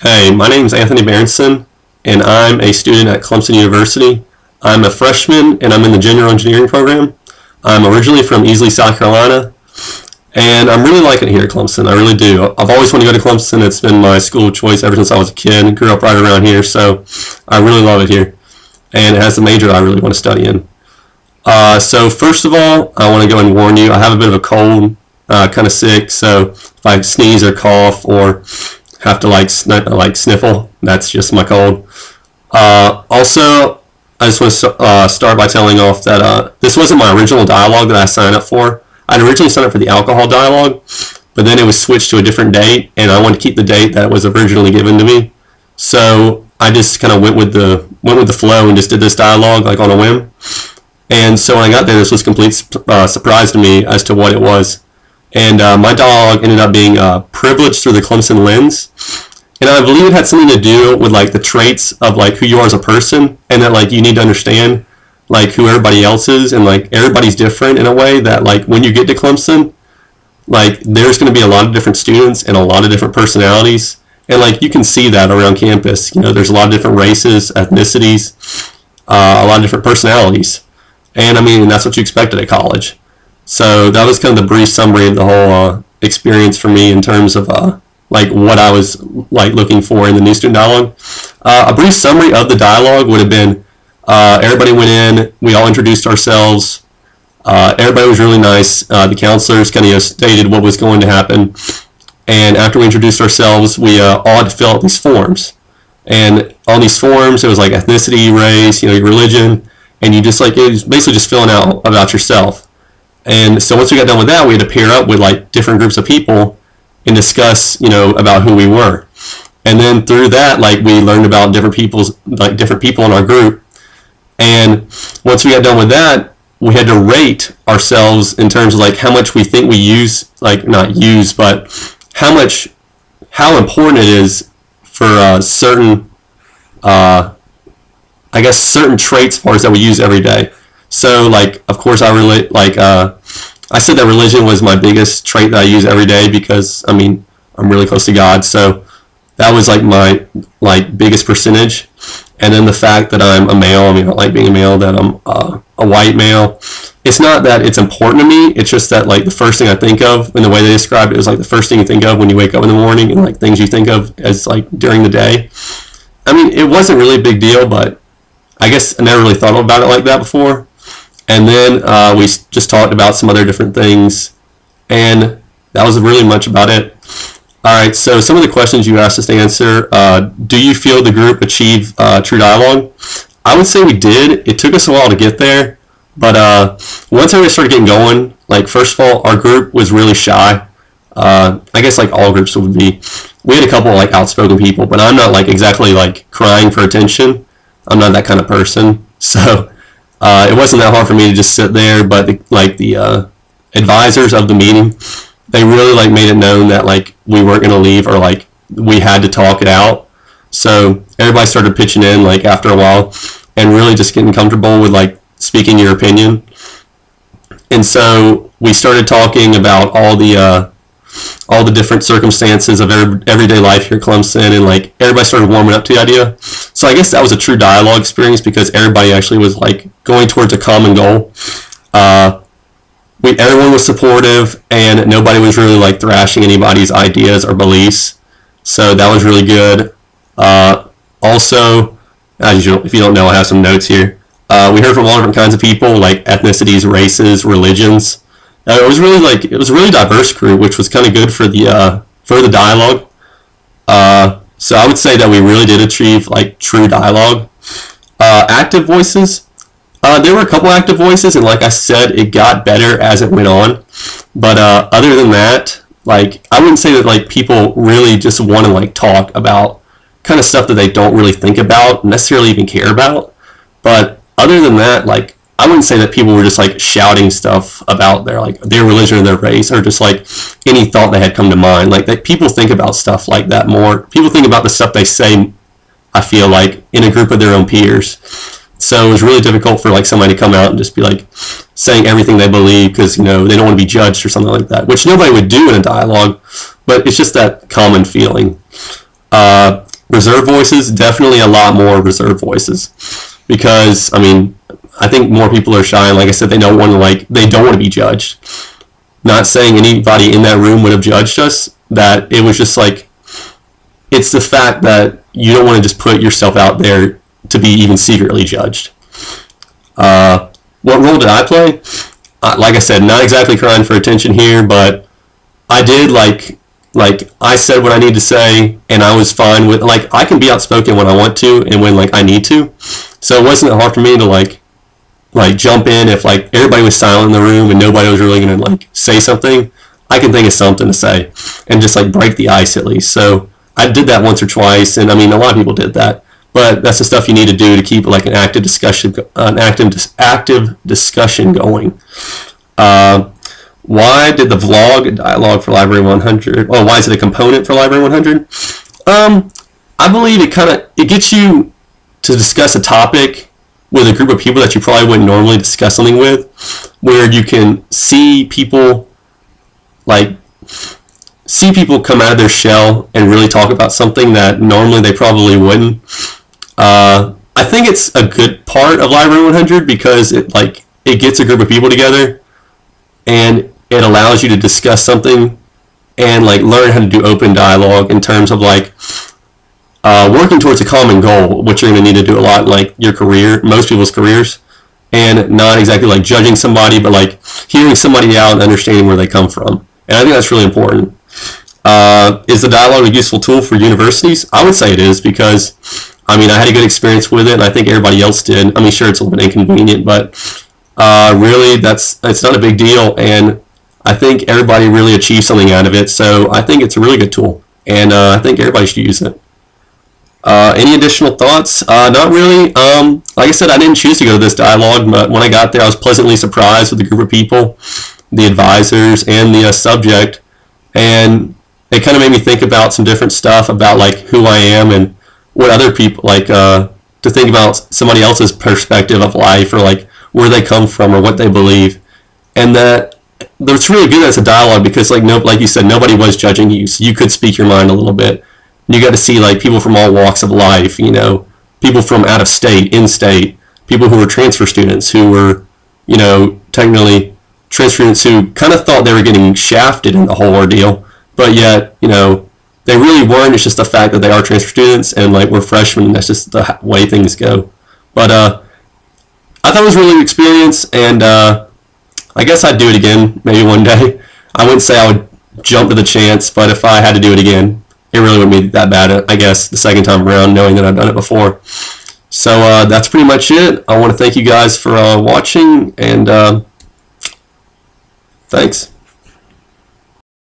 Hey, my name is Anthony Berendsen, and I'm a student at Clemson University. I'm a freshman, and I'm in the general engineering program. I'm originally from Easley, South Carolina, and I'm really liking it here at Clemson. I really do. I've always wanted to go to Clemson. It's been my school of choice ever since I was a kid. Grew up right around here, so I really love it here. And it has the major that I really want to study in. So first of all, I want to go and warn you, I have a bit of a cold, kind of sick, so if I sneeze or cough or have to like sniffle, that's just my cold. Also, I just want to start by telling off that this wasn't my original dialogue that I signed up for. I'd originally signed up for the alcohol dialogue, but then it was switched to a different date, and I wanted to keep the date that was originally given to me. So I just kind of went with the flow and just did this dialogue like on a whim. And so when I got there, this was a complete surprise to me as to what it was. And my dialogue ended up being privileged through the Clemson lens. And I believe it had something to do with like the traits of like who you are as a person, and that like you need to understand like who everybody else is, and like everybody's different in a way that like when you get to Clemson, like there's going to be a lot of different students and a lot of different personalities. And like you can see that around campus. You know, there's a lot of different races, ethnicities, a lot of different personalities. And I mean, that's what you expected at college. So that was kind of the brief summary of the whole experience for me in terms of like what I was like looking for in the new student dialogue. A brief summary of the dialogue would have been everybody went in, we all introduced ourselves, everybody was really nice, the counselors kind of stated what was going to happen, and after we introduced ourselves, we all had to fill out these forms. And on these forms, it was like ethnicity, race, your religion, and you just like, it was basically just filling out about yourself. And so once we got done with that, we had to pair up with like different groups of people and discuss, about who we were. And then through that, like we learned about different people in our group. And once we got done with that, we had to rate ourselves in terms of like how much we think we use, like not use, but how important it is for certain, certain traits as far as that we use every day. So like, of course, I said that religion was my biggest trait that I use every day because I mean I'm really close to God, so that was like my biggest percentage. And then the fact that I'm a male, I like being a male, that I'm a white male. It's not that it's important to me. It's just that like the first thing I think of, and the way they described it was like the first thing you think of when you wake up in the morning, and like things you think of as like during the day. I mean, it wasn't really a big deal, but I guess I never really thought about it like that before. And then we just talked about some other different things, and that was really much about it. All right, so some of the questions you asked us to answer. Do you feel the group achieved true dialogue? I would say we did. It took us a while to get there, but once everybody started getting going, like first of all, our group was really shy. I guess like all groups would be. We had a couple of like outspoken people, but I'm not like exactly like crying for attention. I'm not that kind of person, so it wasn't that hard for me to just sit there. But the advisors of the meeting, they really like made it known that like we weren't going to leave, or like we had to talk it out. So everybody started pitching in like after a while, and really just getting comfortable with like speaking your opinion. And so we started talking about all the different circumstances of everyday life here at Clemson, and like everybody started warming up to the idea. So I guess that was a true dialogue experience because everybody actually was like going towards a common goal. Everyone was supportive, and nobody was really like thrashing anybody's ideas or beliefs. So that was really good. Also, as usual, if you don't know, I have some notes here. We heard from all different kinds of people, like ethnicities, races, religions. It was a really diverse crew, which was kind of good for the dialogue. So I would say that we really did achieve like true dialogue. Active voices. There were a couple active voices, and like I said, it got better as it went on. But other than that, like I wouldn't say that like people really just want to like talk about kind of stuff that they don't really think about, necessarily even care about. But other than that, like I wouldn't say that people were just like shouting stuff about their religion or their race, or just like any thought that had come to mind. Like that people think about stuff like that more. People think about the stuff they say, I feel like, in a group of their own peers. So it was really difficult for like somebody to come out and just be like saying everything they believe because, they don't want to be judged or something like that, which nobody would do in a dialogue, but it's just that common feeling. reserved voices, definitely a lot more reserved voices, because I mean, I think more people are shy, and like I said, they don't want to be judged. Not saying anybody in that room would have judged us, that it was just like, it's the fact that you don't want to just put yourself out there to be even secretly judged. What role did I play? Like I said, not exactly crying for attention here, but I did like I said what I need to say, and I was fine with, like, I can be outspoken when I want to and when like I need to. So it wasn't hard for me to like jump in if like everybody was silent in the room and nobody was really gonna like say something. I can think of something to say and just like break the ice at least. So I did that once or twice, and I mean, a lot of people did that. But that's the stuff you need to do to keep like an active discussion going. Why did the vlog dialogue for Library 100? Oh, why is it a component for Library 100? I believe it gets you to discuss a topic with a group of people that you probably wouldn't normally discuss something with, where you can see people come out of their shell and really talk about something that normally they probably wouldn't. I think it's a good part of Library 100 because it gets a group of people together and it allows you to discuss something and like learn how to do open dialogue in terms of like working towards a common goal, which you're going to need to do a lot in like your career, most people's careers, and not exactly like judging somebody, but like hearing somebody out and understanding where they come from. And I think that's really important. Is the dialogue a useful tool for universities? I would say it is, because I mean, I had a good experience with it, and I think everybody else did. I mean, sure, it's a little bit inconvenient, but really, it's not a big deal, and I think everybody really achieved something out of it. So I think it's a really good tool, and I think everybody should use it. Any additional thoughts? Not really. Like I said, I didn't choose to go to this dialogue, but when I got there, I was pleasantly surprised with the group of people, the advisors, and the subject, and it kind of made me think about some different stuff about like who I am and what other people like to think about somebody else's perspective of life, or like where they come from or what they believe. And that it's really good as a dialogue because like you said, nobody was judging you, so you could speak your mind a little bit. And you got to see like people from all walks of life, people from out of state, in state, people who were transfer students, who were technically transfer students who kind of thought they were getting shafted in the whole ordeal, but yet they really weren't. It's just the fact that they are transfer students and like we're freshmen, and that's just the way things go. But I thought it was a really good experience, and I guess I'd do it again maybe one day. I wouldn't say I would jump to the chance, but if I had to do it again, it really wouldn't be that bad, I guess, the second time around, knowing that I've done it before. So that's pretty much it. I want to thank you guys for watching, and thanks.